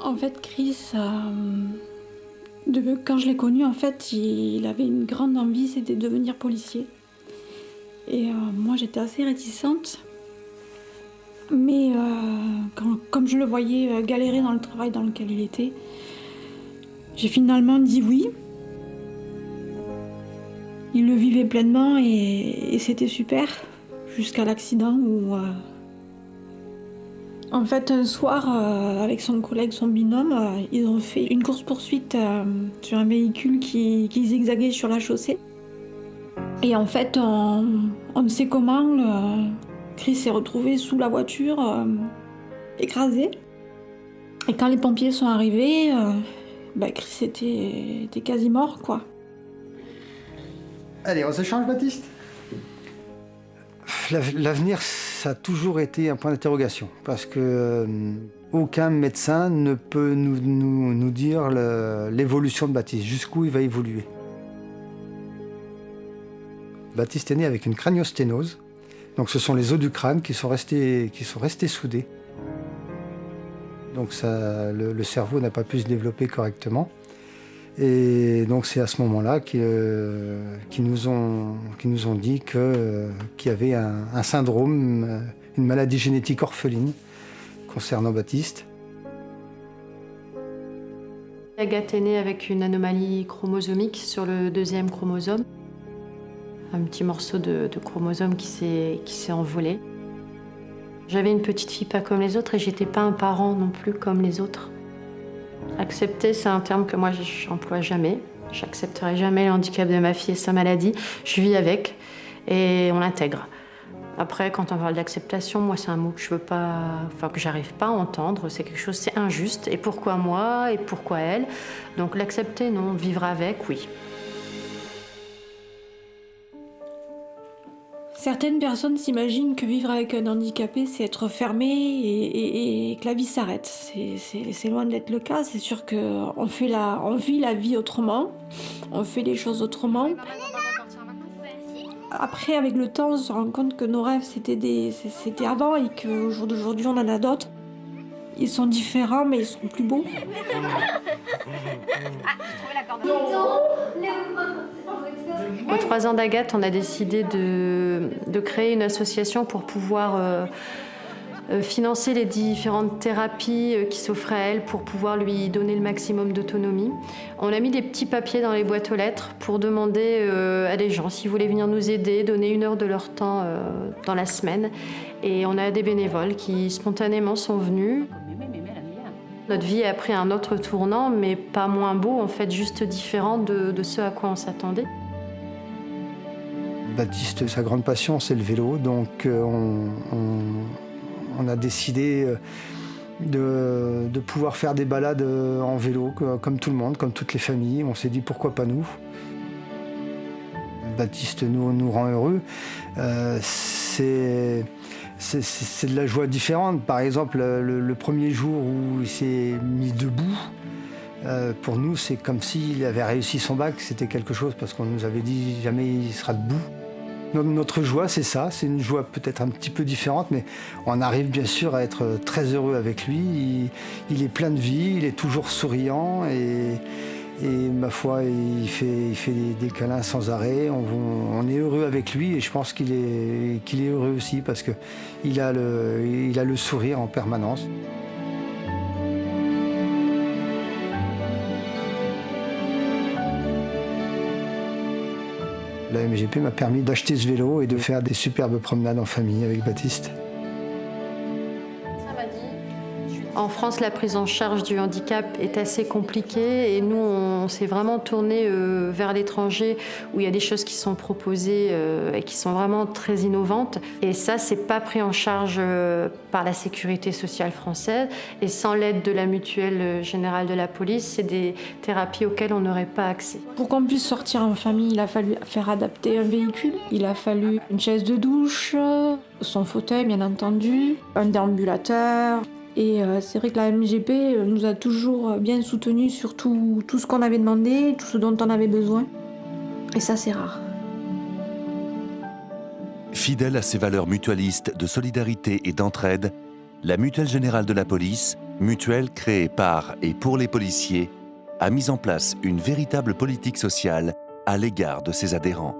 En fait, Chris, quand je l'ai connu, en fait, il avait une grande envie, c'était de devenir policier. Et moi, j'étais assez réticente. Mais comme je le voyais galérer dans le travail dans lequel il était, j'ai finalement dit oui. Il le vivait pleinement et c'était super, jusqu'à l'accident où... En fait, un soir, avec son collègue, son binôme, ils ont fait une course-poursuite sur un véhicule qui zigzaguait sur la chaussée. Et en fait, on ne sait comment, Chris s'est retrouvé sous la voiture, écrasé. Et quand les pompiers sont arrivés, Chris était quasi mort, quoi. Allez, on s'échange, Baptiste. L'avenir, ça a toujours été un point d'interrogation, parce que aucun médecin ne peut nous dire l'évolution de Baptiste, jusqu'où il va évoluer. Baptiste est né avec une craniosténose, donc ce sont les os du crâne qui sont restés soudés. Donc le cerveau n'a pas pu se développer correctement. Et donc c'est à ce moment-là qu'ils nous ont dit qu'il y avait un syndrome, une maladie génétique orpheline concernant Baptiste. Agathe est née avec une anomalie chromosomique sur le 2e chromosome. Un petit morceau de chromosome qui s'est envolé. J'avais une petite fille pas comme les autres et j'étais pas un parent non plus comme les autres. Accepter, c'est un terme que moi j'emploie jamais. J'accepterai jamais le handicap de ma fille et sa maladie. Je vis avec et on l'intègre. Après, quand on parle d'acceptation, moi c'est un mot que je veux pas, que j'arrive pas à entendre. C'est quelque chose, c'est injuste. Et pourquoi moi et pourquoi elle? Donc l'accepter, non. Vivre avec, oui. Certaines personnes s'imaginent que vivre avec un handicapé, c'est être fermé et que la vie s'arrête. C'est loin d'être le cas. C'est sûr qu'on vit la vie autrement, on fait les choses autrement. Après, avec le temps, on se rend compte que nos rêves, c'était avant et qu'au jour d'aujourd'hui, on en a d'autres. Ils sont différents, mais ils sont plus beaux. Aux 3 ans d'Agathe, on a décidé de créer une association pour pouvoir financer les différentes thérapies qui s'offraient à elle pour pouvoir lui donner le maximum d'autonomie. On a mis des petits papiers dans les boîtes aux lettres pour demander à des gens s'ils voulaient venir nous aider, donner 1 heure de leur temps dans la semaine. Et on a des bénévoles qui spontanément sont venus. Notre vie a pris un autre tournant, mais pas moins beau, en fait, juste différent de ce à quoi on s'attendait. Baptiste, sa grande passion, c'est le vélo, donc on a décidé de pouvoir faire des balades en vélo, comme tout le monde, comme toutes les familles. On s'est dit pourquoi pas nous. Baptiste nous rend heureux. C'est de la joie différente. Par exemple, le premier jour où il s'est mis debout, pour nous, c'est comme s'il avait réussi son bac. C'était quelque chose parce qu'on nous avait dit jamais il sera debout. Notre joie, c'est ça. C'est une joie peut-être un petit peu différente, mais on arrive bien sûr à être très heureux avec lui. Il est plein de vie, il est toujours souriant et ma foi, il fait des câlins sans arrêt. On est heureux avec lui et je pense qu'il est heureux aussi parce qu'il a le sourire en permanence. La MGP m'a permis d'acheter ce vélo et de faire des superbes promenades en famille avec Baptiste. En France, la prise en charge du handicap est assez compliquée et nous, on s'est vraiment tourné vers l'étranger où il y a des choses qui sont proposées et qui sont vraiment très innovantes. Et ça, c'est pas pris en charge par la sécurité sociale française. Et sans l'aide de la mutuelle générale de la police, c'est des thérapies auxquelles on n'aurait pas accès. Pour qu'on puisse sortir en famille, il a fallu faire adapter un véhicule. Il a fallu une chaise de douche, son fauteuil bien entendu, un déambulateur. Et c'est vrai que la MGP nous a toujours bien soutenus sur tout ce qu'on avait demandé, tout ce dont on avait besoin. Et ça, c'est rare. Fidèle à ses valeurs mutualistes de solidarité et d'entraide, la Mutuelle Générale de la Police Mutuelle, créée par et pour les policiers, a mis en place une véritable politique sociale à l'égard de ses adhérents.